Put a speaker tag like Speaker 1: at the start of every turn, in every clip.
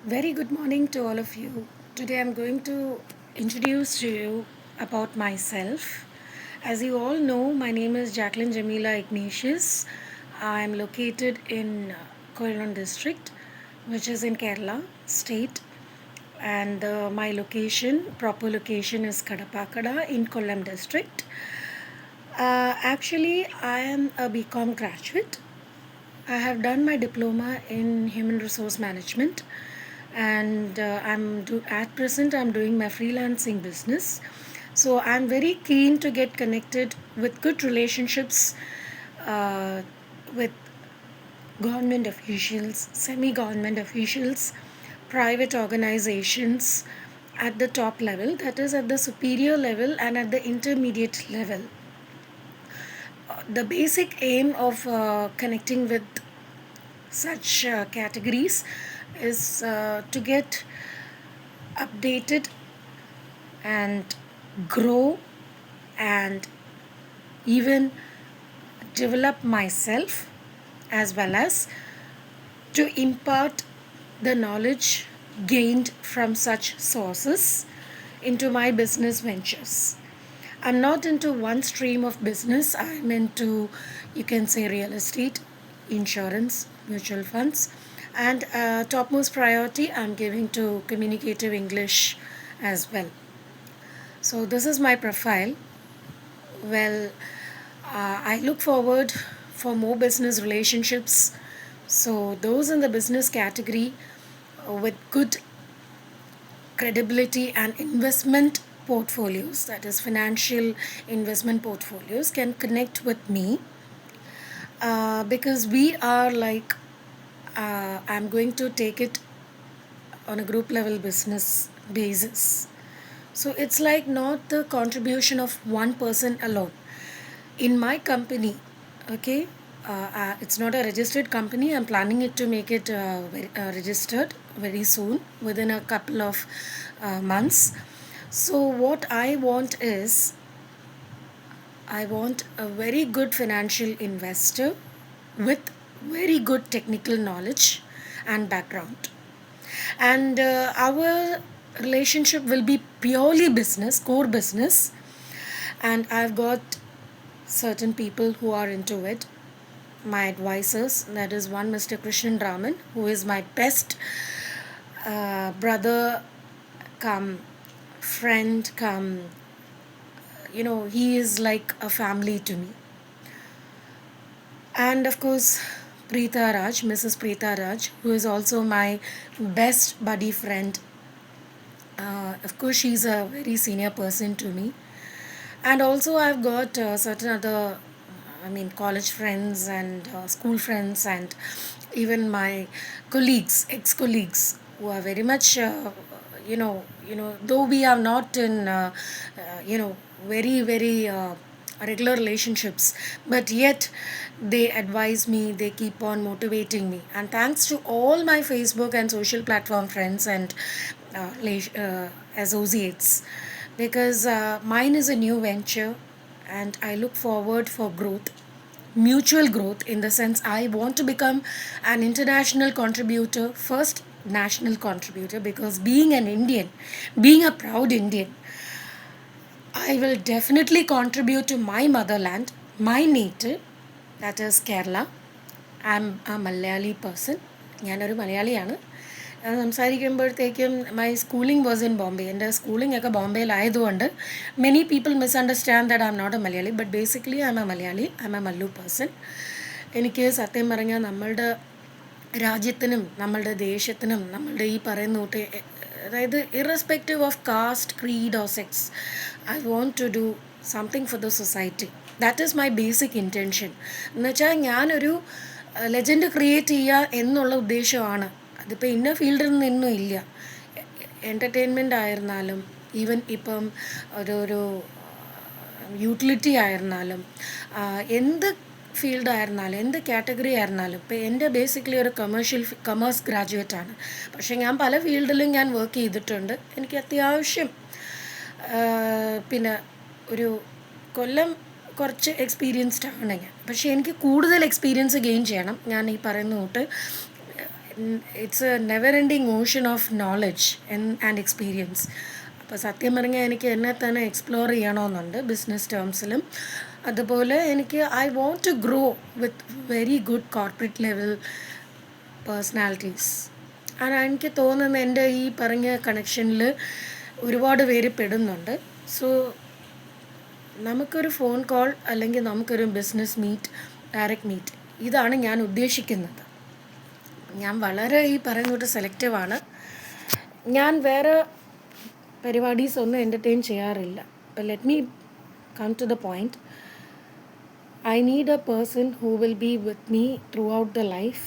Speaker 1: Very good morning to all of you. Today I'm going to introduce to you about myself. As you all know, my name is Jacqueline Jamila Ignatius. I'm located in Koyalon district, which is in Kerala state, and my proper location is Kadapakada in Kollam district. Actually, I am a BCom graduate. I have done my diploma in human resource management, and at present I'm doing my freelancing business. So I'm very keen to get connected with good relationships with government officials, semi-government officials, private organizations at the top level, that is at the superior level and at the intermediate level. The basic aim of connecting with such categories is to get updated and grow and even develop myself, as well as to impart the knowledge gained from such sources into my business ventures. I'm not into one stream of business. I'm into, you can say, real estate, insurance, mutual funds, and topmost priority I'm giving to communicative English as well. So, this is my profile. Well, I look forward for more business relationships. So, those in the business category with good credibility and investment portfolios, that is financial investment portfolios, can connect with me because we are like I'm going to take it on a group level business basis. So it's like not the contribution of one person alone. In my company, okay, it's not a registered company. I'm planning it to make it registered very soon, within a couple of months. So what I want is, I want a very good financial investor with very good technical knowledge and background. And our relationship will be purely business, core business. And I've got certain people who are into it. My advisors, that is one Mr. Krishnan Raman, who is my best brother come friend come, he is like a family to me. And of course, Preeta Raj, Mrs. Preeta Raj, who is also my best buddy friend. Of course, she's a very senior person to me. And also, I've got certain other, college friends and school friends, and even my colleagues, ex-colleagues, who are very much, though we are not in, very, very regular relationships, but yet they advise me, they keep on motivating me. And thanks to all my Facebook and social platform friends and associates, because mine is a new venture and I look forward for growth, mutual growth, in the sense I want to become an international contributor first, national contributor, because being an Indian, being a proud Indian, I will definitely contribute to my motherland, my native, that is Kerala. I'm a Malayali person. ഞാനൊരു മലയാളിയാണ്. സംസാരിക്കുമ്പോഴത്തേക്കും my schooling was in Bombay. എൻ്റെ schooling ഒക്കെ ബോംബെയിലായതുകൊണ്ട് many people misunderstand that I'm not a Malayali, but basically I'm a Malayali, I'm a Mallu person. എനിക്ക് സത്യം പറഞ്ഞാൽ നമ്മളുടെ രാജ്യത്തിനും നമ്മളുടെ ദേശത്തിനും നമ്മളുടെ ഈ പറയുന്ന കൂട്ട്, അതായത് irrespective of caste, creed or sex, I want to do something for the society. That is my basic intention. എന്നുവെച്ചാൽ ഞാനൊരു ലെജൻഡ് ക്രിയേറ്റ് ചെയ്യുക എന്നുള്ള ഉദ്ദേശമാണ്. അതിപ്പോൾ ഇന്ന ഫീൽഡിൽ നിന്നും ഇല്ല. എൻ്റർടൈൻമെൻ്റ് ആയിരുന്നാലും, ഈവൻ ഇപ്പം ഒരു യൂട്ടിലിറ്റി ആയിരുന്നാലും, എന്ത് ഫീൽഡായിരുന്നാലും, എന്ത് കാറ്റഗറി ആയിരുന്നാലും, ഇപ്പോൾ എൻ്റെ ബേസിക്കലി ഒരു കൊമേഴ്സ് ഗ്രാജുവേറ്റ് ആണ്. പക്ഷേ ഞാൻ പല ഫീൽഡിലും ഞാൻ വർക്ക് ചെയ്തിട്ടുണ്ട്. എനിക്ക് അത്യാവശ്യം പിന്നെ ഒരു കൊല്ലം കുറച്ച് എക്സ്പീരിയൻസ്ഡ് ആണ് ഞാൻ. പക്ഷേ എനിക്ക് കൂടുതൽ എക്സ്പീരിയൻസ് ഗെയിൻ ചെയ്യണം. ഞാൻ ഈ പറയുന്ന കൂട്ട് it's A never ending Ocean of knowledge and experience. അപ്പോൾ സത്യം പറഞ്ഞാൽ എനിക്ക് എന്നെ തന്നെ എക്സ്പ്ലോർ ചെയ്യണമെന്നുണ്ട് ബിസിനസ് ടേംസിലും. അതുപോലെ എനിക്ക് I want to grow with very good corporate level personalities. എനിക്ക് തോന്നുന്നത് എൻ്റെ ഈ പറഞ്ഞ കണക്ഷനിൽ ഒരുപാട് പേര് പെടുന്നുണ്ട്. സോ നമുക്കൊരു ഫോൺ കോൾ അല്ലെങ്കിൽ നമുക്കൊരു ബിസിനസ് മീറ്റ്, ഡയറക്റ്റ് മീറ്റ്, ഇതാണ് ഞാൻ ഉദ്ദേശിക്കുന്നത്. ഞാൻ വളരെ ഈ പറയുന്നത് സെലക്റ്റീവാണ്. ഞാൻ വേറെ പരിപാടീസ് ഒന്നും എൻ്റർടൈൻ ചെയ്യാറില്ല. അപ്പോൾ let me come to the point. I need a person who will be with me throughout the life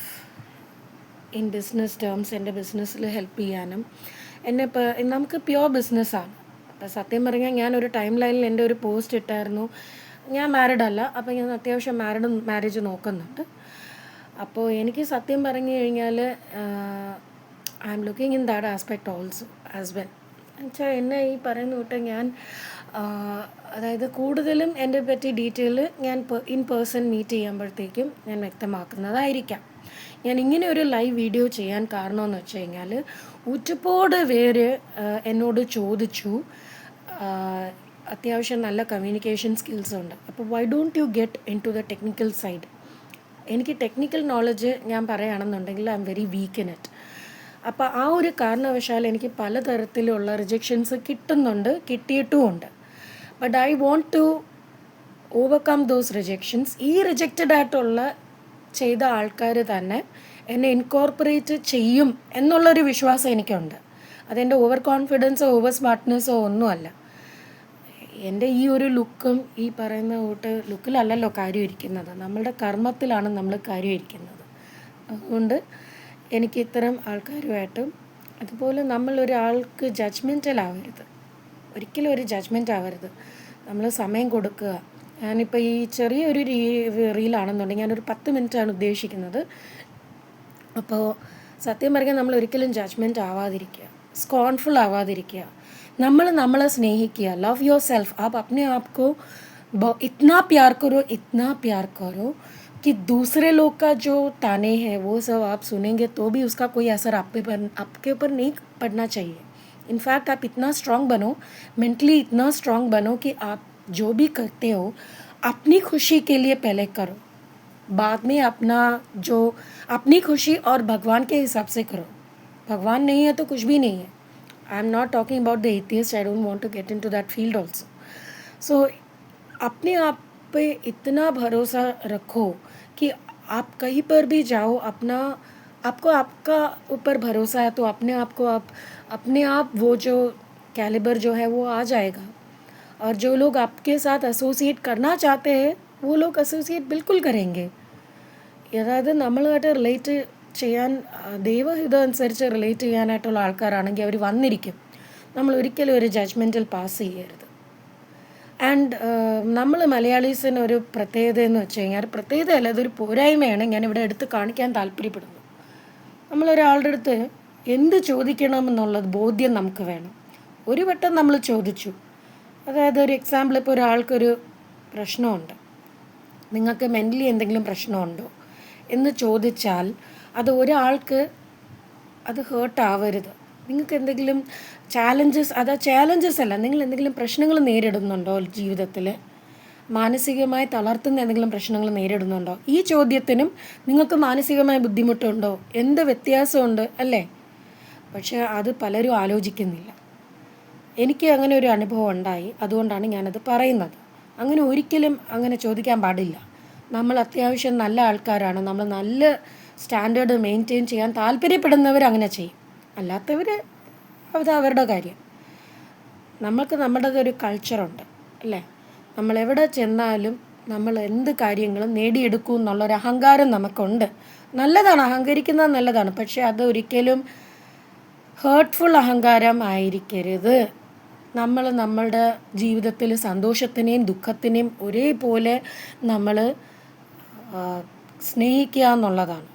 Speaker 1: in business terms. എൻ്റെ ബിസിനസ്സിൽ ഹെൽപ്പ് ചെയ്യാനും നമുക്ക് പ്യുവർ ബിസിനസ്സാണ്. അപ്പോൾ സത്യം പറഞ്ഞാൽ ഞാനൊരു ടൈം ലൈനിൽ എൻ്റെ ഒരു പോസ്റ്റ് ഇട്ടായിരുന്നു. ഞാൻ മാരീഡ് അല്ല, അപ്പോൾ ഞാൻ അത്യാവശ്യം മാരേജ് നോക്കുന്നുണ്ട്. അപ്പോൾ എനിക്ക് സത്യം പറഞ്ഞു കഴിഞ്ഞാൽ I am looking in that aspect also as well. എന്നുവെച്ചാൽ എന്നെ ഈ പറയുന്ന തൊട്ട് ഞാൻ അതായത് കൂടുതലും എൻ്റെ പറ്റി ഡീറ്റെയിൽ ഞാൻ ഇൻ പേഴ്സൺ മീറ്റ് ചെയ്യുമ്പോഴത്തേക്കും ഞാൻ വ്യക്തമാക്കുന്നതായിരിക്കാം. ഞാൻ ഇങ്ങനെ ഒരു ലൈവ് വീഡിയോ ചെയ്യാൻ കാരണമെന്ന് വെച്ച് കഴിഞ്ഞാൽ ഒരുപാട് പേര് എന്നോട് ചോദിച്ചു, അത്യാവശ്യം നല്ല കമ്മ്യൂണിക്കേഷൻ സ്കിൽസ് ഉണ്ട്, അപ്പോൾ why don't you get into the technical side. എനിക്ക് ടെക്നിക്കൽ നോളജ് ഞാൻ പറയുകയാണെന്നുണ്ടെങ്കിൽ I'm very weak in it. അപ്പോൾ ആ ഒരു കാരണവശാൽ എനിക്ക് പലതരത്തിലുള്ള റിജക്ഷൻസ് കിട്ടിയിട്ടുമുണ്ട്. But I want to overcome those rejections. ഈ റിജക്റ്റഡ് ആയിട്ടുള്ള ചെയ്ത ആൾക്കാർ തന്നെ എന്നെ ഇൻകോർപ്പറേറ്റ് ചെയ്യും എന്നുള്ളൊരു വിശ്വാസം എനിക്കുണ്ട്. അതെൻ്റെ ഓവർ കോൺഫിഡൻസോ ഓവർ സ്മാർട്ട്നെസ്സോ ഒന്നുമല്ല. എൻ്റെ ഈ ഒരു ലുക്കും ഈ പറയുന്ന കൂട്ട് ലുക്കിലല്ലല്ലോ കാര്യം ഇരിക്കുന്നത്, നമ്മളുടെ കർമ്മത്തിലാണ് നമ്മൾ കാര്യം ഇരിക്കുന്നത്. അതുകൊണ്ട് എനിക്ക് ഇത്തരം ആൾക്കാരുമായിട്ടും അതുപോലെ നമ്മളൊരാൾക്ക് ജഡ്ജ്മെൻറ്റലാവരുത്, ഒരിക്കലും ഒരു ജഡ്ജ്മെൻ്റ് ആവരുത്. നമ്മൾ സമയം കൊടുക്കുക. ഞാനിപ്പോൾ ഈ ചെറിയൊരു റീലാണെന്നുണ്ടെങ്കിൽ ഞാനൊരു 10 മിനിറ്റാണ് ഉദ്ദേശിക്കുന്നത്. അപ്പോൾ സത്യം പറഞ്ഞാൽ നമ്മൾ ഒരിക്കലും ജഡ്ജ്മെൻ്റ് ആവാതിരിക്കുക, സ്കോൺഫുൾ ആവാതിരിക്കുക. നമ്മളെ സ്നേഹിക്കുക. Love your self. आप अपने आप को इतना प्यार करो कि दूसरे लोग का जो ताने हैं वो सब आप सुनेंगे तो भी उसका कोई असर आपके ऊपर नहीं पड़ना चाहिए. इनफैक्ट आप इतना स्ट्रांग बनो, मेंटली इतना स्ट्रांग बनो कि आप जो भी करते हो अपनी खुशी के लिए पहले करो, बाद में अपनी खुशी और भगवान के हिसाब से करो. भगवान नहीं है तो कुछ भी नहीं है. I am not talking about the atheist. I don't want to get into that field also. So अपने आप पे इतना भरोसा रखो कि आप कहीं पर भी जाओ, आपका ऊपर भरोसा है तो अपने आप वो जो कैलिबर जो है वो आ जाएगा. और जो लोग आपके साथ एसोसिएट करना चाहते हैं वो लोग एसोसिएट बिल्कुल करेंगे. അതായത് നമ്മളുമായിട്ട് റിലേറ്റ് ചെയ്യാൻ ദൈവഹിതം അനുസരിച്ച് റിലേറ്റ് ചെയ്യാനായിട്ടുള്ള ആൾക്കാരാണെങ്കിൽ അവർ വന്നിരിക്കും. നമ്മൾ ഒരിക്കലും ഒരു ജഡ്ജ്മെൻറ്റൽ പാസ് ചെയ്യരുത്. ആൻഡ് നമ്മൾ മലയാളീസിന് ഒരു പ്രത്യേകത എന്ന് വെച്ച് കഴിഞ്ഞാൽ, പ്രത്യേകതയല്ല, അതൊരു പോരായ്മയാണ് ഞാനിവിടെ എടുത്ത് കാണിക്കാൻ താല്പര്യപ്പെടുന്നു. നമ്മളൊരാളുടെ അടുത്ത് എന്ത് ചോദിക്കണമെന്നുള്ളത് ബോധ്യം നമുക്ക് വേണം. ഒരു വട്ടം നമ്മൾ ചോദിച്ചു, അതായത് ഒരു എക്സാമ്പിൾ, ഇപ്പോൾ ഒരാൾക്കൊരു പ്രശ്നമുണ്ട്, നിങ്ങൾക്ക് മെൻ്റലി എന്തെങ്കിലും പ്രശ്നമുണ്ടോ എന്ന് ചോദിച്ചാൽ അത് ഒരാൾക്ക് അത് ഹേർട്ടാവരുത്. നിങ്ങൾക്ക് എന്തെങ്കിലും ചാലഞ്ചസ് അല്ല, നിങ്ങൾ എന്തെങ്കിലും പ്രശ്നങ്ങൾ നേരിടുന്നുണ്ടോ ജീവിതത്തിൽ, മാനസികമായി തളർത്തുന്ന എന്തെങ്കിലും പ്രശ്നങ്ങൾ നേരിടുന്നുണ്ടോ? ഈ ചോദ്യത്തിനും നിങ്ങൾക്ക് മാനസികമായ ബുദ്ധിമുട്ടുണ്ടോ, എന്ത് വ്യത്യാസമുണ്ട് അല്ലേ? പക്ഷേ അത് പലരും ആലോചിക്കുന്നില്ല. എനിക്ക് അങ്ങനെ ഒരു അനുഭവം ഉണ്ടായി, അതുകൊണ്ടാണ് ഞാനത് പറയുന്നത്. ഒരിക്കലും അങ്ങനെ ചോദിക്കാൻ പാടില്ല. നമ്മൾ അത്യാവശ്യം നല്ല ആൾക്കാരാണ്, നമ്മൾ നല്ല സ്റ്റാൻഡേർഡ് മെയിൻറ്റെയിൻ ചെയ്യാൻ താല്പര്യപ്പെടുന്നവർ അങ്ങനെ ചെയ്യും, അല്ലാത്തവർ അത് അവരുടെ കാര്യം. നമ്മുടേതൊരു കൾച്ചറുണ്ട് അല്ലേ? നമ്മളെവിടെ ചെന്നാലും നമ്മൾ എന്ത് കാര്യങ്ങളും നേടിയെടുക്കും എന്നുള്ളൊരു അഹങ്കാരം നമുക്കുണ്ട്. നല്ലതാണ്, അഹങ്കരിക്കുന്നത് നല്ലതാണ്, പക്ഷേ അത് ഒരിക്കലും ഹേർട്ട്ഫുൾ അഹങ്കാരം ആയിരിക്കരുത്. നമ്മളുടെ ജീവിതത്തിൽ സന്തോഷത്തിനെയും ദുഃഖത്തിനെയും ഒരേപോലെ നമ്മൾ സ്നേഹിക്കുക എന്നുള്ളതാണ്.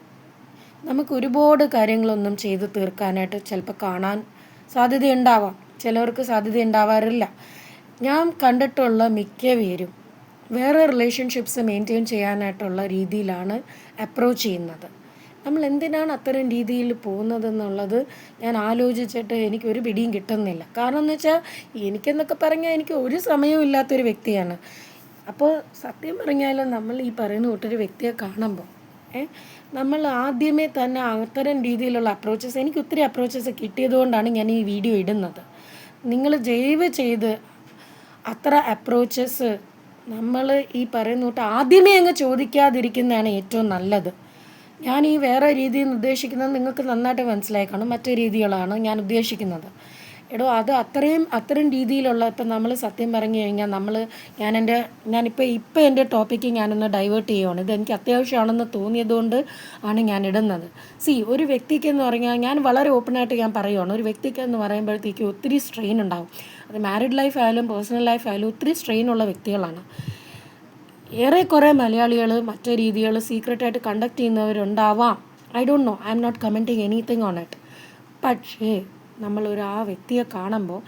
Speaker 1: നമുക്ക് ഒരുപാട് കാര്യങ്ങളൊന്നും ചെയ്ത് തീർക്കാനായിട്ട് ചിലപ്പോൾ കാണാൻ സാധ്യതയുണ്ടാവാം, ചിലവർക്ക് സാധ്യത ഉണ്ടാവാറില്ല. ഞാൻ കണ്ടിട്ടുള്ള മിക്ക പേരും വേറെ റിലേഷൻഷിപ്സ് മെയിൻറ്റെയിൻ ചെയ്യാനായിട്ടുള്ള രീതിയിലാണ് അപ്രോച്ച് ചെയ്യുന്നത്. നമ്മൾ എന്തിനാണ് അത്തരം രീതിയിൽ പോകുന്നതെന്നുള്ളത് ഞാൻ ആലോചിച്ചിട്ട് എനിക്കൊരു പിടിയും കിട്ടുന്നില്ല. കാരണം എന്ന് വെച്ചാൽ എനിക്കെന്നൊക്കെ പറഞ്ഞാൽ എനിക്ക് ഒരു സമയവും ഇല്ലാത്തൊരു വ്യക്തിയാണ്. അപ്പോൾ സത്യം പറഞ്ഞാൽ നമ്മൾ ഈ പറയുന്ന കൂട്ടൊരു വ്യക്തിയെ കാണുമ്പോൾ നമ്മൾ ആദ്യമേ തന്നെ അത്തരം രീതിയിലുള്ള അപ്രോച്ചസ്, എനിക്ക് ഒത്തിരി അപ്രോച്ചസ് കിട്ടിയതുകൊണ്ടാണ് ഞാൻ ഈ വീഡിയോ ഇടുന്നത്. നിങ്ങൾ ദയവ് ചെയ്ത് അത്ര അപ്രോച്ചസ് നമ്മൾ ഈ പറയുന്ന കൂട്ട് ആദ്യമേ അങ്ങ് ചോദിക്കാതിരിക്കുന്നതാണ് ഏറ്റവും നല്ലത്. ഞാൻ ഈ വേറെ രീതിയിൽ ഉദ്ദേശിക്കുന്നത് നിങ്ങൾക്ക് നന്നായിട്ട് മനസ്സിലായി കാണും. മറ്റു രീതികളാണ് ഞാൻ ഉദ്ദേശിക്കുന്നത്. അത് അത്തരം രീതിയിലുള്ള ഇപ്പം നമ്മൾ സത്യം പറഞ്ഞു കഴിഞ്ഞാൽ ഞാനിപ്പോൾ എൻ്റെ ടോപ്പിക്ക് ഞാനൊന്ന് ഡൈവേർട്ട് ചെയ്യുകയാണ്. ഇതെനിക്ക് അത്യാവശ്യമാണെന്ന് തോന്നിയതുകൊണ്ട് ആണ് ഞാൻ ഇടുന്നത്. ഒരു വ്യക്തിക്കെന്ന് പറഞ്ഞാൽ ഞാൻ വളരെ ഓപ്പണായിട്ട് ഞാൻ പറയുകയാണ്, ഒരു വ്യക്തിക്കെന്ന് പറയുമ്പോഴത്തേക്ക് ഒത്തിരി സ്ട്രെയിൻ ഉണ്ടാവും. അത് മാരീഡ് ലൈഫ് ആയാലും പേഴ്സണൽ ലൈഫ് ആയാലും ഒത്തിരി സ്ട്രെയിനുള്ള വ്യക്തികളാണ്. ഏറെക്കുറെ മലയാളികൾ മറ്റു രീതികൾ സീക്രട്ടായിട്ട് കണ്ടക്ട് ചെയ്യുന്നവരുണ്ടാവാം. I don't know, I'm not commenting anything on it. പക്ഷേ ആ വ്യക്തിയെ കാണുമ്പോൾ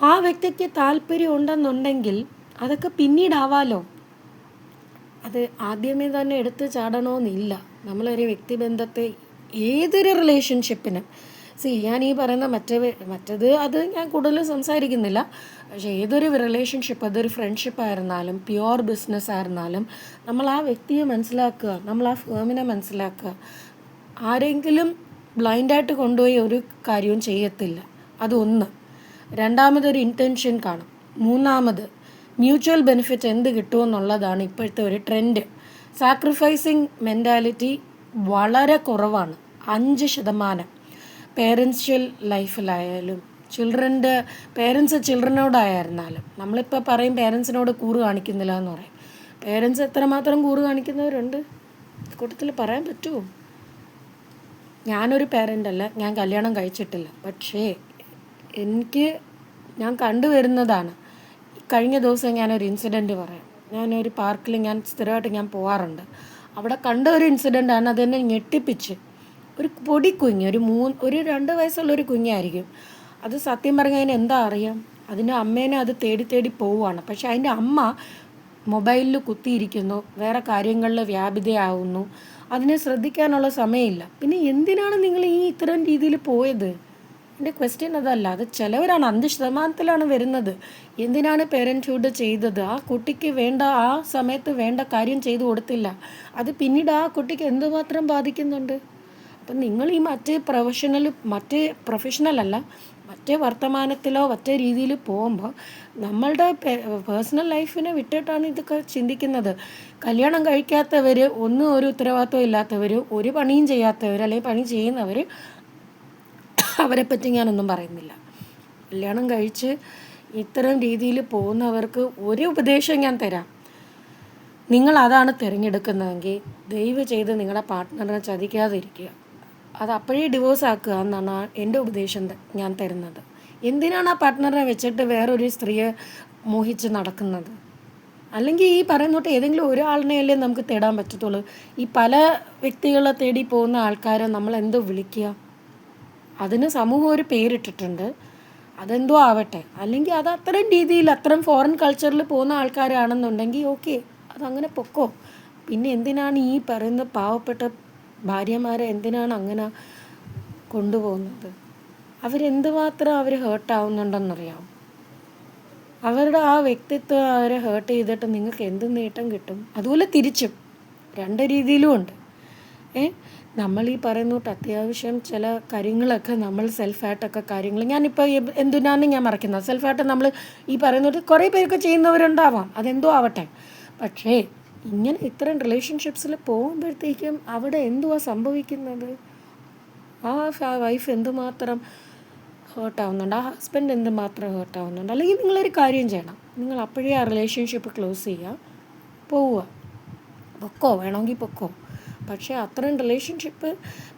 Speaker 1: ആ വ്യക്തിക്ക് താല്പര്യം ഉണ്ടെന്നുണ്ടെങ്കിൽ അതൊക്കെ പിന്നീടാവാലോ. അത് ആദ്യമേ തന്നെ എടുത്ത് ചാടണമെന്നില്ല. നമ്മളൊരു വ്യക്തിബന്ധത്തെ ഏതൊരു റിലേഷൻഷിപ്പിനും ഞാൻ ഈ പറയുന്ന മറ്റത് അത് ഞാൻ കൂടുതൽ സംസാരിക്കുന്നില്ല. പക്ഷേ ഏതൊരു റിലേഷൻഷിപ്പ്, അതൊരു ഫ്രണ്ട്ഷിപ്പ് ആയിരുന്നാലും പ്യുവർ ബിസിനസ് ആയിരുന്നാലും നമ്മൾ ആ വ്യക്തിയെ മനസ്സിലാക്കുക, നമ്മൾ ആ ഫേമിനെ മനസ്സിലാക്കുക. ആരെങ്കിലും ബ്ലൈൻഡായിട്ട് കൊണ്ടുപോയി ഒരു കാര്യവും ചെയ്യത്തില്ല. അതൊന്ന്. രണ്ടാമതൊരു ഇൻറ്റൻഷൻ കാണും. മൂന്നാമത് മ്യൂച്വൽ ബെനിഫിറ്റ് എന്ത് കിട്ടുമെന്നുള്ളതാണ് ഇപ്പോഴത്തെ ഒരു ട്രെൻഡ്. സാക്രിഫൈസിങ് മെൻറ്റാലിറ്റി വളരെ കുറവാണ്. 5% പേരൻഷ്യൽ ലൈഫിലായാലും പേരൻസ് ചിൽഡ്രനോടായിരുന്നാലും. നമ്മളിപ്പോൾ പറയും പേരൻസിനോട് കൂറ് കാണിക്കുന്നില്ല എന്ന് പറയും. പേരൻസ് എത്രമാത്രം കൂറ് കാണിക്കുന്നവരുണ്ട് കൂട്ടത്തിൽ പറയാൻ പറ്റുമോ? ഞാനൊരു പേരൻ്റല്ല, ഞാൻ കല്യാണം കഴിച്ചിട്ടില്ല. പക്ഷേ ഞാൻ കണ്ടുവരുന്നതാണ്. കഴിഞ്ഞ ദിവസം ഞാനൊരു ഇൻസിഡൻറ്റ് പറയാം. ഞാനൊരു പാർക്കിൽ സ്ഥിരമായിട്ട് പോകാറുണ്ട്. അവിടെ കണ്ട ഒരു ഇൻസിഡൻ്റാണ്. അതെന്നെ ഞെട്ടിപ്പിച്ച്. ഒരു പൊടിക്കുഞ്ഞ്, ഒരു 2 വയസ്സുള്ളൊരു കുഞ്ഞായിരിക്കും. അത് സത്യം പറഞ്ഞാൽ അതിന് എന്താ അറിയാം? അതിൻ്റെ അമ്മേനെ അത് തേടി തേടി പോവുകയാണ്. പക്ഷെ അതിൻ്റെ അമ്മ മൊബൈലിൽ കുത്തിയിരിക്കുന്നു, വേറെ കാര്യങ്ങളിൽ വ്യാപൃതയാവുന്നു. അതിനെ ശ്രദ്ധിക്കാനുള്ള സമയമില്ല. പിന്നെ എന്തിനാണ് നിങ്ങൾ ഇത്തരം രീതിയിൽ പോയത്? എൻ്റെ ക്വസ്റ്റ്യൻ അതല്ല. അത് ചിലവരാണ് 5% വരുന്നത്. എന്തിനാണ് പേരൻറ്റ്ഹുഡ് ചെയ്തത്? ആ കുട്ടിക്ക് ആ സമയത്ത് വേണ്ട കാര്യം ചെയ്തു കൊടുത്തില്ല. അത് പിന്നീട് ആ കുട്ടിക്ക് എന്തുമാത്രം ബാധിക്കുന്നുണ്ട്? അപ്പം നിങ്ങൾ മറ്റേ പ്രൊഫഷണലല്ല, മറ്റേ വർത്തമാനത്തിലോ മറ്റേ രീതിയിൽ പോകുമ്പോൾ നമ്മളുടെ പേഴ്സണൽ ലൈഫിനെ വിട്ടിട്ടാണ് ഇതൊക്കെ ചിന്തിക്കുന്നത്. കല്യാണം കഴിക്കാത്തവർ, ഒരു ഉത്തരവാദിത്വം ഇല്ലാത്തവർ, ഒരു പണിയും ചെയ്യാത്തവർ, അല്ലെങ്കിൽ പണി ചെയ്യുന്നവർ, അവരെപ്പറ്റി ഞാനൊന്നും പറയുന്നില്ല. കല്യാണം കഴിച്ച് ഇത്തരം രീതിയിൽ പോകുന്നവർക്ക് ഒരു ഉപദേശം ഞാൻ തരാം. നിങ്ങൾ അതാണ് തിരഞ്ഞെടുക്കുന്നതെങ്കിൽ ദയവ് ചെയ്ത് നിങ്ങളുടെ പാർട്ട്ണറിനെ ചതിക്കാതിരിക്കുക. അത് അപ്പോഴേ ഡിവോഴ്സ് ആക്കുക എന്നാണ് എൻ്റെ ഉപദേശം ഞാൻ തരുന്നത്. എന്തിനാണ് ആ പാർട്ട്ണറിനെ വെച്ചിട്ട് വേറൊരു സ്ത്രീയെ മോഹിച്ച് നടക്കുന്നത്? അല്ലെങ്കിൽ ഈ പറയുന്നോട്ട് ഏതെങ്കിലും ഒരാളിനെയല്ലേ നമുക്ക് തേടാൻ പറ്റത്തുള്ളൂ. ഈ പല വ്യക്തികളെ തേടി പോകുന്ന ആൾക്കാരെ നമ്മൾ എന്തോ വിളിക്കുക? അതിന് സമൂഹം ഒരു പേരിട്ടിട്ടുണ്ട്. അതെന്തോ ആവട്ടെ. അല്ലെങ്കിൽ അത് അത്തരം ഫോറിൻ കൾച്ചറിൽ പോകുന്ന ആൾക്കാരാണെന്നുണ്ടെങ്കിൽ ഓക്കെ, അതങ്ങനെ പൊക്കോ. പിന്നെ എന്തിനാണ് ഈ പറയുന്ന പാവപ്പെട്ട ഭാര്യമാരെ എന്തിനാണ് അങ്ങനെ കൊണ്ടുപോകുന്നത്? അവരെന്തുമാത്രം ഹേർട്ടാവുന്നുണ്ടെന്നറിയാം. അവരുടെ ആ വ്യക്തിത്വം അവരെ ഹേർട്ട് ചെയ്തിട്ട് നിങ്ങൾക്ക് എന്ത് നേട്ടം കിട്ടും? അതുപോലെ തിരിച്ചും 2 രീതിയിലും ഉണ്ട്. നമ്മൾ ഈ പറയുന്നോട്ട് അത്യാവശ്യം ചില കാര്യങ്ങളൊക്കെ നമ്മൾ സെൽഫായിട്ടൊക്കെ കാര്യങ്ങൾ ഞാനിപ്പോൾ എന്തിനാണ് ഞാൻ മറക്കുന്നത്? സെൽഫായിട്ട് നമ്മൾ ഈ പറയുന്നോട്ട് കുറേ പേരൊക്കെ ചെയ്യുന്നവരുണ്ടാവാം, അതെന്തോ ആവട്ടെ. പക്ഷേ ഇത്തരം റിലേഷൻഷിപ്സിൽ പോകുമ്പോഴത്തേക്കും അവിടെ എന്തുവാ സംഭവിക്കുന്നത്? ആ വൈഫ് എന്തുമാത്രം ഹേർട്ടാവുന്നുണ്ട്, ആ ഹസ്ബൻഡ് എന്തുമാത്രം ഹേർട്ടാവുന്നുണ്ട്. അല്ലെങ്കിൽ നിങ്ങളൊരു കാര്യം ചെയ്യണം, നിങ്ങൾ അപ്പോഴേ ആ റിലേഷൻഷിപ്പ് ക്ലോസ് ചെയ്യുക, പോവുക, പൊക്കോ, വേണമെങ്കിൽ പൊക്കോ. പക്ഷേ അത്തരം റിലേഷൻഷിപ്പ്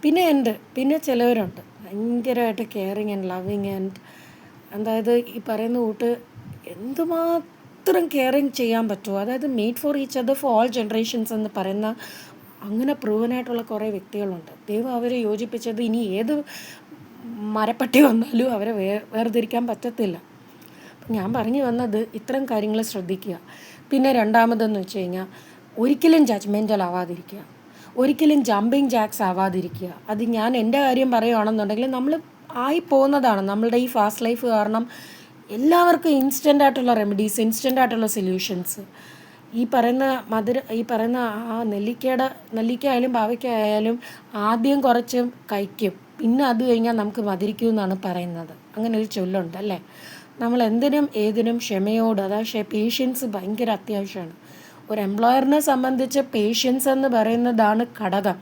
Speaker 1: പിന്നെ ചിലവരുണ്ട് ഭയങ്കരമായിട്ട് കെയറിങ് ആൻഡ് ലവിങ് ആൻഡ് അതായത് ഈ പറയുന്ന കൂട്ട് എന്തുമാത്രം കെയറിങ് ചെയ്യാൻ പറ്റുമോ, അതായത് made for each other for all generations എന്ന് പറയുന്ന അങ്ങനെ പ്രൂവനായിട്ടുള്ള കുറേ വ്യക്തികളുണ്ട്. ദൈവം അവരെ യോജിപ്പിച്ചത് ഇനി ഏത് മരപ്പട്ടി വന്നാലും അവരെ വേർതിരിക്കാൻ പറ്റത്തില്ല. അപ്പം ഞാൻ പറഞ്ഞു വന്നത് ഇത്തരം കാര്യങ്ങൾ ശ്രദ്ധിക്കുക. പിന്നെ രണ്ടാമതെന്ന് വെച്ച് കഴിഞ്ഞാൽ ഒരിക്കലും ജഡ്ജ്മെൻ്റൽ ആവാതിരിക്കുക. ഒരിക്കലും ജമ്പിങ് ജാക്സ് ആവാതിരിക്കുക. അത് ഞാൻ എൻ്റെ കാര്യം പറയുകയാണെന്നുണ്ടെങ്കിൽ നമ്മൾ പോകുന്നതാണ്. നമ്മളുടെ ഈ ഫാസ്റ്റ് ലൈഫ് കാരണം എല്ലാവർക്കും ഇൻസ്റ്റൻ്റ് ആയിട്ടുള്ള റെമഡീസ്, ഇൻസ്റ്റൻ്റ് ആയിട്ടുള്ള സൊല്യൂഷൻസ്. ഈ പറയുന്ന ആ നെല്ലിക്ക ആയാലും പാവയ്ക്ക ആയാലും ആദ്യം കുറച്ച് കഴിക്കും, പിന്നെ അത് കഴിഞ്ഞാൽ നമുക്ക് മധുരിക്കും എന്നാണ് പറയുന്നത്. അങ്ങനെ ഒരു ചൊല്ലുണ്ട് അല്ലേ. നമ്മൾ എന്തിനും ഏതിനും ക്ഷമയോട്, അതായത് പേഷ്യൻസ് ഭയങ്കര അത്യാവശ്യമാണ്. ഒരു എംപ്ലോയറിനെ സംബന്ധിച്ച് പേഷ്യൻസ് എന്ന് പറയുന്നതാണ് ഘടകം.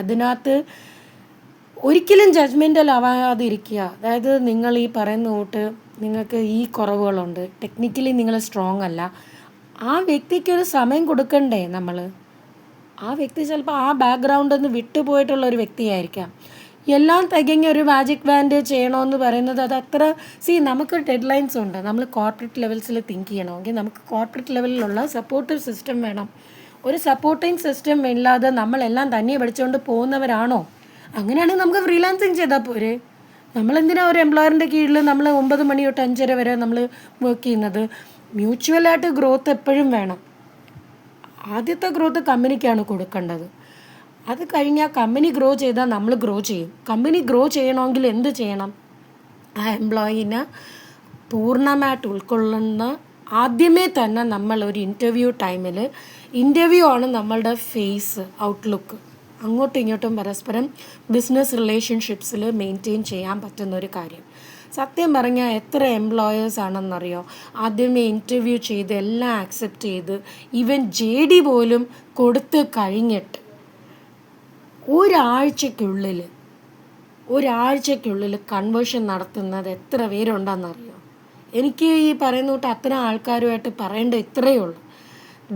Speaker 1: അതിനകത്ത് ഒരിക്കലും ജഡ്ജ്മെൻ്റൽ ആവാതിരിക്കുക. അതായത് നിങ്ങൾ ഈ പറയുന്ന കൂട്ട് നിങ്ങൾക്ക് ഈ കുറവുകളുണ്ട്, ടെക്നിക്കലി നിങ്ങൾ സ്ട്രോങ് അല്ല, ആ വ്യക്തിക്കൊരു സമയം കൊടുക്കണ്ടേ നമ്മൾ? ആ വ്യക്തി ചിലപ്പോൾ ആ ബാക്ക്ഗ്രൗണ്ടിൽ നിന്ന് വിട്ടുപോയിട്ടുള്ള ഒരു വ്യക്തിയായിരിക്കാം. എല്ലാം തികഞ്ഞ ഒരു മാജിക് ബാൻഡ് ചെയ്യണമെന്ന് പറയുന്നത് അത് അത്ര നമുക്ക് ഡെഡ് ലൈൻസ് ഉണ്ട്. നമ്മൾ കോർപ്പറേറ്റ് ലെവൽസിൽ തിങ്ക് ചെയ്യണമെങ്കിൽ നമുക്ക് കോർപ്പറേറ്റ് ലെവലിലുള്ള സപ്പോർട്ടീവ് സിസ്റ്റം വേണം. ഒരു സപ്പോർട്ടിങ് സിസ്റ്റം ഇല്ലാതെ നമ്മളെല്ലാം തന്നെ പഠിച്ചുകൊണ്ട് പോകുന്നവരാണോ? അങ്ങനെയാണെങ്കിൽ നമുക്ക് ഫ്രീലാൻസിങ് ചെയ്താൽ പോരെ. നമ്മളെന്തിനാണ് ഒരു എംപ്ലോയറിൻ്റെ കീഴിൽ നമ്മൾ 9 മണി തൊട്ട് 5:30 വരെ നമ്മൾ വർക്ക് ചെയ്യുന്നത്? മ്യൂച്വലായിട്ട് ഗ്രോത്ത് എപ്പോഴും വേണം. ആദ്യത്തെ ഗ്രോത്ത് കമ്പനിക്കാണ് കൊടുക്കേണ്ടത്. അത് കഴിഞ്ഞാൽ കമ്പനി ഗ്രോ ചെയ്താൽ നമ്മൾ ഗ്രോ ചെയ്യും. കമ്പനി ഗ്രോ ചെയ്യണമെങ്കിൽ എന്ത് ചെയ്യണം? ആ എംപ്ലോയീനെ പൂർണ്ണമായിട്ട് ഉൾക്കൊള്ളുന്ന ആദ്യമേ തന്നെ നമ്മൾ ഒരു ഇൻ്റർവ്യൂ ആണ് നമ്മളുടെ ഫേസ് ഔട്ട്ലുക്ക്. അങ്ങോട്ടും ഇങ്ങോട്ടും പരസ്പരം ബിസിനസ് റിലേഷൻഷിപ്സിൽ മെയിൻറ്റെയിൻ ചെയ്യാൻ പറ്റുന്ന ഒരു കാര്യം. സത്യം പറഞ്ഞാൽ എത്ര എംപ്ലോയേഴ്സ് ആണെന്നറിയോ ആദ്യമേ ഇൻ്റർവ്യൂ ചെയ്ത് എല്ലാം ആക്സെപ്റ്റ് ചെയ്ത് ഈവൻ JD പോലും കൊടുത്ത് കഴിഞ്ഞിട്ട് ഒരാഴ്ചയ്ക്കുള്ളിൽ കൺവേർഷൻ നടത്തുന്നത് എത്ര പേരുണ്ടെന്നറിയോ? എനിക്ക് ഈ പറയുന്ന തൊട്ട് അത്ര ആൾക്കാരുമായിട്ട് പറയേണ്ട ഇത്രയേ ഉള്ളൂ.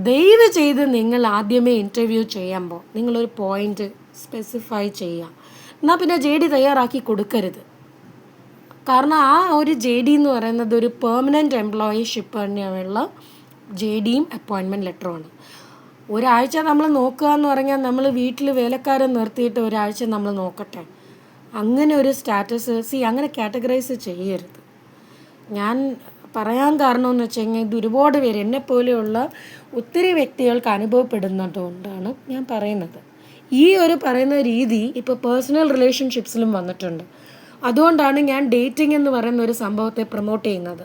Speaker 1: ദയവ് ചെയ്ത് നിങ്ങൾ ആദ്യമേ ഇൻ്റർവ്യൂ ചെയ്യുമ്പോൾ നിങ്ങളൊരു പോയിൻ്റ് സ്പെസിഫൈ ചെയ്യുക. എന്നാൽ പിന്നെ JD തയ്യാറാക്കി കൊടുക്കരുത്. കാരണം ആ ഒരു JD എന്ന് പറയുന്നത് ഒരു പെർമനൻറ്റ് എംപ്ലോയിഷിപ്പ് തന്നെയുള്ള JDയും അപ്പോയിൻമെൻറ്റ് ലെറ്ററുമാണ്. ഒരാഴ്ച നമ്മൾ നോക്കുക എന്ന് പറഞ്ഞാൽ നമ്മൾ വീട്ടിൽ വേലക്കാരെ നിർത്തിയിട്ട് ഒരാഴ്ച നമ്മൾ നോക്കട്ടെ. അങ്ങനെ ഒരു സ്റ്റാറ്റസ് അങ്ങനെ കാറ്റഗറൈസ് ചെയ്യരുത്. ഞാൻ പറയാൻ കാരണമെന്ന് വെച്ച് കഴിഞ്ഞാൽ ഇത് ഒരുപാട് പേര് എന്നെപ്പോലെയുള്ള ഒത്തിരി വ്യക്തികൾക്ക് അനുഭവപ്പെടുന്നതുകൊണ്ടാണ് ഞാൻ പറയുന്നത്. ഈ ഒരു പറയുന്ന രീതി ഇപ്പോൾ പേഴ്സണൽ റിലേഷൻഷിപ്സിലും വന്നിട്ടുണ്ട്. അതുകൊണ്ടാണ് ഞാൻ ഡേറ്റിംഗ് എന്ന് പറയുന്ന ഒരു സംഭവത്തെ പ്രൊമോട്ട് ചെയ്യുന്നത്.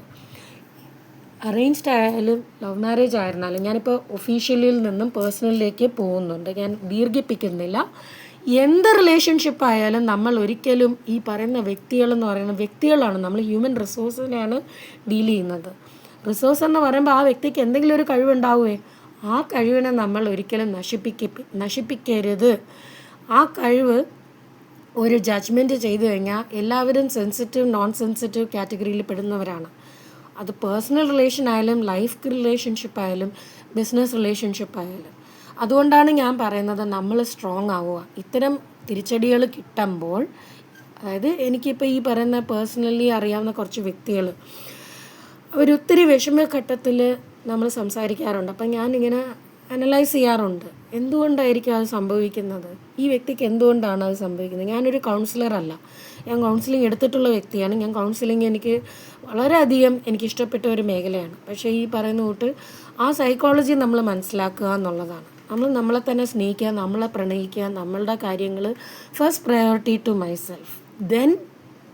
Speaker 1: അറേഞ്ച്ഡ് ആയാലും ലവ് മാരേജ് ആയിരുന്നാലും ഞാനിപ്പോൾ ഒഫീഷ്യലിൽ നിന്നും പേഴ്സണലിലേക്ക് പോകുന്നുണ്ട്. ഞാൻ ദീർഘിപ്പിക്കുന്നില്ല. എന്ത് റിലേഷൻഷിപ്പ് ആയാലും നമ്മൾ ഒരിക്കലും ഈ പറയുന്ന വ്യക്തികളെന്ന് പറയുന്ന വ്യക്തികളാണ്, നമ്മൾ ഹ്യൂമൻ റിസോഴ്സിനെയാണ് ഡീൽ ചെയ്യുന്നത്. റിസോഴ്സ് എന്ന് പറയുമ്പോൾ ആ വ്യക്തിക്ക് എന്തെങ്കിലും ഒരു കഴിവുണ്ടാവുമേ, ആ കഴിവിനെ നമ്മൾ ഒരിക്കലും നശിപ്പിക്കരുത്. ആ കഴിവ് ഒരു ജഡ്ജ്മെൻറ്റ് ചെയ്തു കഴിഞ്ഞാൽ എല്ലാവരും സെൻസിറ്റീവ് നോൺ സെൻസിറ്റീവ് കാറ്റഗറിയിൽ പെടുന്നവരാണ്. അത് പേഴ്സണൽ റിലേഷൻ ആയാലും ലൈഫ് റിലേഷൻഷിപ്പ് ആയാലും ബിസിനസ് റിലേഷൻഷിപ്പ് ആയാലും. അതുകൊണ്ടാണ് ഞാൻ പറയുന്നത് നമ്മൾ സ്ട്രോങ് ആവുക. ഇത്തരം തിരിച്ചടികൾ കിട്ടുമ്പോൾ, അതായത് എനിക്കിപ്പോൾ ഈ പറയുന്ന പേഴ്സണലി അറിയാവുന്ന കുറച്ച് വ്യക്തികൾ അവരൊത്തിരി വിഷമഘട്ടത്തിൽ നമ്മൾ സംസാരിക്കാറുണ്ട്. അപ്പം ഞാനിങ്ങനെ അനലൈസ് ചെയ്യാറുണ്ട്, എന്തുകൊണ്ടായിരിക്കും അത് സംഭവിക്കുന്നത്, ഈ വ്യക്തിക്ക് എന്തുകൊണ്ടാണ് അത് സംഭവിക്കുന്നത്. ഞാനൊരു കൗൺസിലറല്ല, ഞാൻ കൗൺസിലിംഗ് എടുത്തിട്ടുള്ള വ്യക്തിയാണ്. ഞാൻ കൗൺസിലിംഗ് എനിക്ക് വളരെയധികം എനിക്കിഷ്ടപ്പെട്ട ഒരു മേഖലയാണ്. പക്ഷേ ഈ പറയുന്ന കൂട്ട് ആ സൈക്കോളജി നമ്മൾ മനസ്സിലാക്കുക എന്നുള്ളതാണ്. നമ്മൾ നമ്മളെ തന്നെ സ്നേഹിക്കുക, നമ്മളെ പ്രണയിക്കുക, നമ്മളുടെ കാര്യങ്ങൾ first priority to myself, then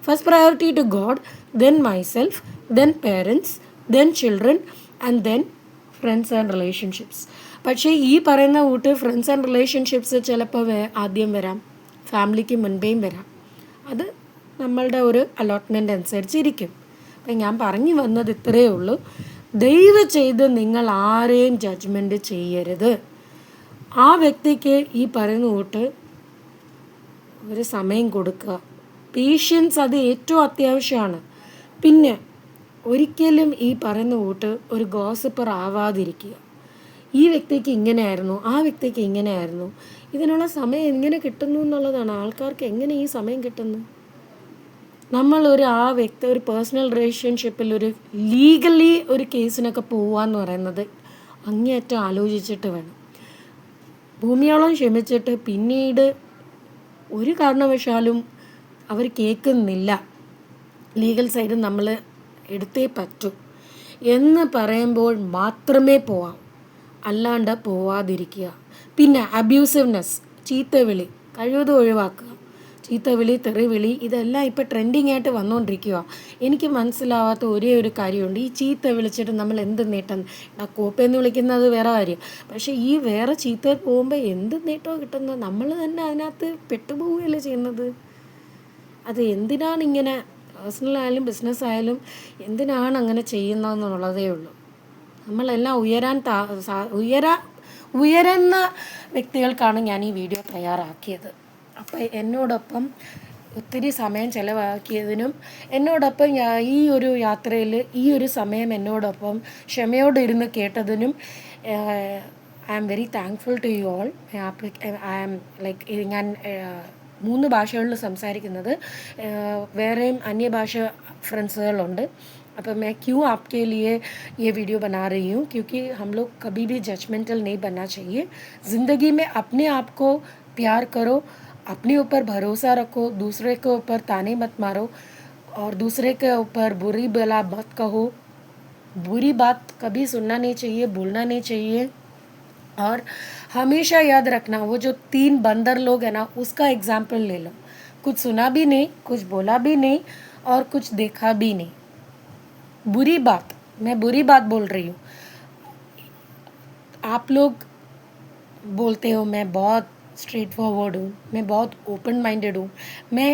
Speaker 1: first priority to God, then myself, then parents, then children and then friends and relationships. പക്ഷേ ഈ പറയുന്ന കൂട്ട് ഫ്രണ്ട്സ് ആൻഡ് റിലേഷൻഷിപ്സ് ചിലപ്പോൾ ആദ്യം വരാം, ഫാമിലിക്ക് മുൻപേയും വരാം. അത് നമ്മളുടെ ഒരു അലോട്ട്മെൻ്റ് അനുസരിച്ചിരിക്കും. അപ്പം ഞാൻ പറഞ്ഞു വന്നത് ഇത്രയേ ഉള്ളൂ. ദയവ് ചെയ്ത് നിങ്ങൾ ആരെയും ജഡ്ജ്മെൻറ്റ് ചെയ്യരുത്. ആ വ്യക്തിക്ക് ഈ പറയുന്ന കൂട്ട് ഒരു സമയം കൊടുക്കുക. പേഷ്യൻസ് അത് ഏറ്റവും അത്യാവശ്യമാണ്. പിന്നെ ഒരിക്കലും ഈ പറയുന്ന കൂട്ട് ഒരു ഗോസിപ്പർ ആവാതിരിക്കുക. ഈ വ്യക്തിക്ക് ഇങ്ങനെയായിരുന്നു, ആ വ്യക്തിക്ക് ഇങ്ങനെയായിരുന്നു. ഇതിനുള്ള സമയം എങ്ങനെ കിട്ടുന്നു എന്നുള്ളതാണ്. ആൾക്കാർക്ക് എങ്ങനെ ഈ സമയം കിട്ടുന്നു? നമ്മളൊരു ഒരു പേഴ്സണൽ റിലേഷൻഷിപ്പിൽ ഒരു ലീഗലി ഒരു കേസിനൊക്കെ പോവാന്ന് പറയുന്നത് അങ്ങേയറ്റം ആലോചിച്ചിട്ട് വേണം. ഭൂമിയോളം ക്ഷമിച്ചിട്ട് പിന്നീട് ഒരു കാരണവശാലും അവർ കേൾക്കുന്നില്ല, ലീഗൽ സൈഡ് നമ്മൾ എടുത്തേ പറ്റൂ എന്ന് പറയുമ്പോൾ മാത്രമേ പോവാം, അല്ലാണ്ട് പോവാതിരിക്കുക. പിന്നെ അബ്യൂസിവ്നെസ്, ചീത്തവിളി കഴിവതും ഒഴിവാക്കുക. ചീത്തവിളി, തെറിവിളി ഇതെല്ലാം ഇപ്പോൾ ട്രെൻഡിങ് ആയിട്ട് വന്നുകൊണ്ടിരിക്കുക. എനിക്ക് മനസ്സിലാവാത്ത ഒരേ ഒരു കാര്യമുണ്ട്, ഈ ചീത്ത വിളിച്ചിട്ട് നമ്മൾ എന്ത് നേട്ടം? കോപ്പയെന്ന് വിളിക്കുന്നത് വേറെ കാര്യം, പക്ഷേ ഈ വേറെ ചീത്ത പോകുമ്പോൾ എന്ത് നേട്ടമാണ് കിട്ടുന്നത്? നമ്മൾ തന്നെ അതിനകത്ത് പെട്ടുപോവുകയല്ലേ ചെയ്യുന്നത്. അത് എന്തിനാണ് ഇങ്ങനെ, പേഴ്സണലായാലും ബിസിനസ് ആയാലും എന്തിനാണ് അങ്ങനെ ചെയ്യുന്നതെന്നുള്ളതേ ഉള്ളൂ. നമ്മളെല്ലാം ഉയരുന്ന വ്യക്തികൾക്കാണ് ഞാൻ ഈ വീഡിയോ തയ്യാറാക്കിയത്. അപ്പോൾ എന്നോടൊപ്പം ഒത്തിരി സമയം ചിലവാക്കിയതിനും എന്നോടൊപ്പം ഈ ഒരു യാത്രയിൽ ഈ ഒരു സമയം എന്നോടൊപ്പം ക്ഷമയോടെ ഇരുന്ന് കേട്ടതിനും I am very thankful to you all. I am like ഞാൻ 3 ഭാഷകളിൽ സംസാരിക്കുന്നത്, വേറെയും അന്യഭാഷ ഫ്രണ്ട്സുകളുണ്ട്. അപ്പോൾ मैं क्यों आपके लिए ये वीडियो बना रही हूँ, क्योंकि हम लोग कभी भी जजमेंटल नहीं बनना चाहिए. ज़िंदगी में अपने आप को प्यार करो, अपने ऊपर भरोसा रखो, दूसरे के ऊपर ताने मत मारो और दूसरे के ऊपर बुरी भला मत कहो. बुरी बात कभी सुनना नहीं चाहिए, बोलना नहीं चाहिए. और हमेशा याद रखना, वो जो 3 बंदर लोग हैं ना, उसका एग्जाम्पल ले लो. कुछ सुना भी नहीं, कुछ बोला भी नहीं और कुछ देखा भी नहीं. बुरी बात, मैं बुरी बात बोल रही हूँ. आप लोग बोलते हो मैं बहुत स्ट्रेट फॉरवर्ड हूँ, मैं बहुत ओपन माइंडेड हूँ, मैं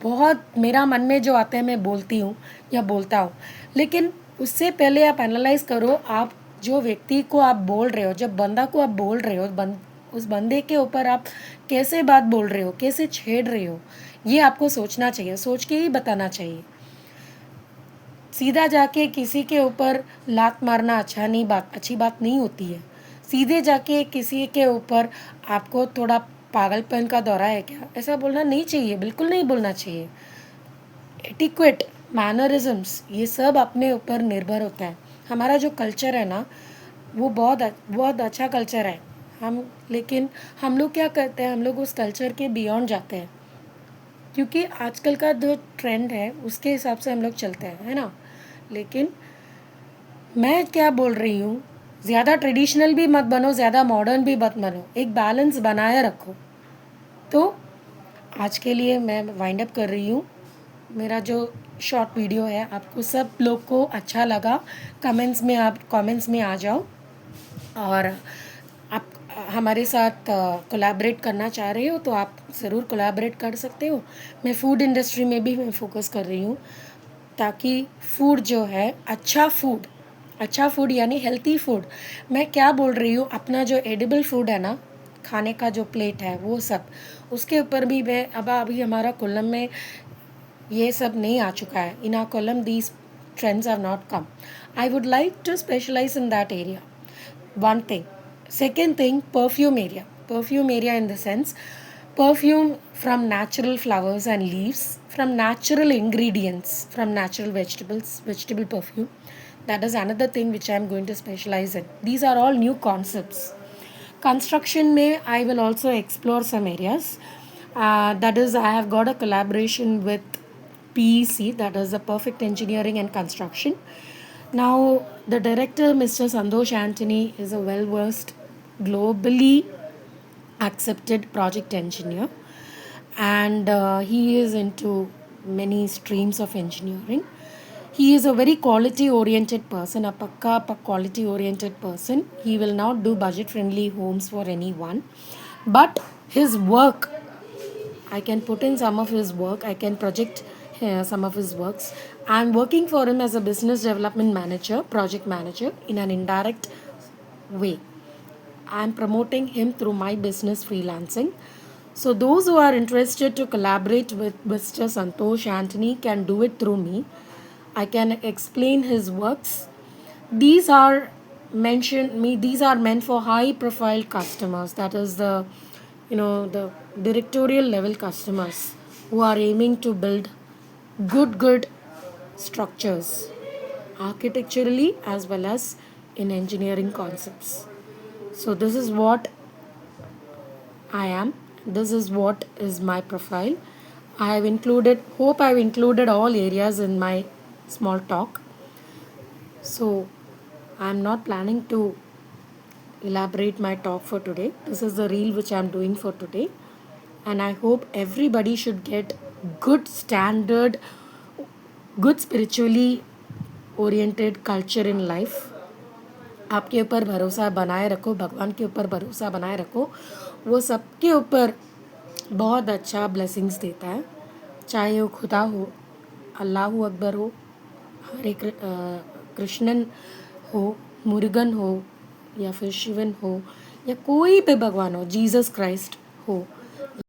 Speaker 1: बहुत, मेरा मन में जो आता है मैं बोलती हूँ या बोलता हूँ. लेकिन उससे पहले आप एनालाइज करो, आप जो व्यक्ति को आप बोल रहे हो, जब बंदा को आप बोल रहे हो, उस बंदे के ऊपर आप कैसे बात बोल रहे हो, कैसे छेड़ रहे हो, ये आपको सोचना चाहिए. सोच के ही बताना चाहिए. सीधा जाके किसी के ऊपर लात मारना अच्छी बात नहीं होती है. सीधे जाके किसी के ऊपर आपको थोड़ा पागलपन का दौरा है क्या, ऐसा बोलना नहीं चाहिए, बिल्कुल नहीं बोलना चाहिए. एटिक्वेट, मैनरिज्म्स, ये सब अपने ऊपर निर्भर होता है. हमारा जो कल्चर है ना, वो बहुत अच्छा कल्चर है. लेकिन हम लोग क्या करते हैं, हम लोग उस कल्चर के बियॉन्ड जाते हैं, क्योंकि आजकल का जो ट्रेंड है उसके हिसाब से हम लोग चलते हैं, है ना. लेकिन मैं क्या बोल रही हूँ, ज़्यादा ट्रेडिशनल भी मत बनो, ज़्यादा मॉडर्न भी मत बनो, एक बैलेंस बनाए रखो. तो आज के लिए मैं वाइंड अप कर रही हूँ. मेरा जो शॉर्ट वीडियो है आपको सब लोग को अच्छा लगा, कमेंट्स में आ जाओ. और आप हमारे साथ कोलैबोरेट करना चाह रहे हो तो आप ज़रूर कोलैबोरेट कर सकते हो. मैं फूड इंडस्ट्री में भी मैं फोकस कर रही हूँ, ताकि फूड जो है, अच्छा फूड यानी हेल्थी फूड. मैं क्या बोल रही हूँ, अपना जो एडिबल फूड है ना, खाने का जो प्लेट है वो सब, उसके ऊपर भी मैं अभी हमारा कोल्लम में ये सब नहीं आ चुका है. In our Kollam these trends have not come. I would like to specialise in that area. One thing. Second thing, perfume area in the sense, perfume from natural flowers and leaves, from natural ingredients, from natural vegetable perfume. That is another thing which I am going to specialize in. These are all new concepts. Construction may I will also explore some areas. That is, I have got a collaboration with PEC, that is the Perfect Engineering and Construction. Now, the director, Mr. Santosh Antony, is a well-versed, globally accepted project engineer, and he is into many streams of engineering. He is a very quality-oriented person, a pakka quality-oriented person. He will not do budget-friendly homes for anyone. But his work, I can put in some of his work, I can project some of his works. I'm working for him as a business development manager, project manager, in an indirect way. I'm promoting him through my business freelancing. So those who are interested to collaborate with Mr. Santosh Antony can do it through me. I can explain his works. These are meant for high profile customers, that is the directorial level customers who are aiming to build good structures, architecturally as well as in engineering concepts. So this is what I am. This is what is my profile. Hope I've included all areas in my small talk. So I'm not planning to elaborate my talk for today. This is the reel which I'm doing for today, and I hope everybody should get good standard, good spiritually oriented culture in life. आपके ऊपर भरोसा बनाए रखो, भगवान के ऊपर भरोसा बनाए रखो, वो सबके ऊपर बहुत अच्छा ब्लेसिंग्स देता है, चाहे वो खुदा हो, अल्लाह अकबर हो, कृष्णन हो, मुरुगन हो, या फिर शिवन हो, या कोई भी भगवान हो, जीसस क्राइस्ट हो,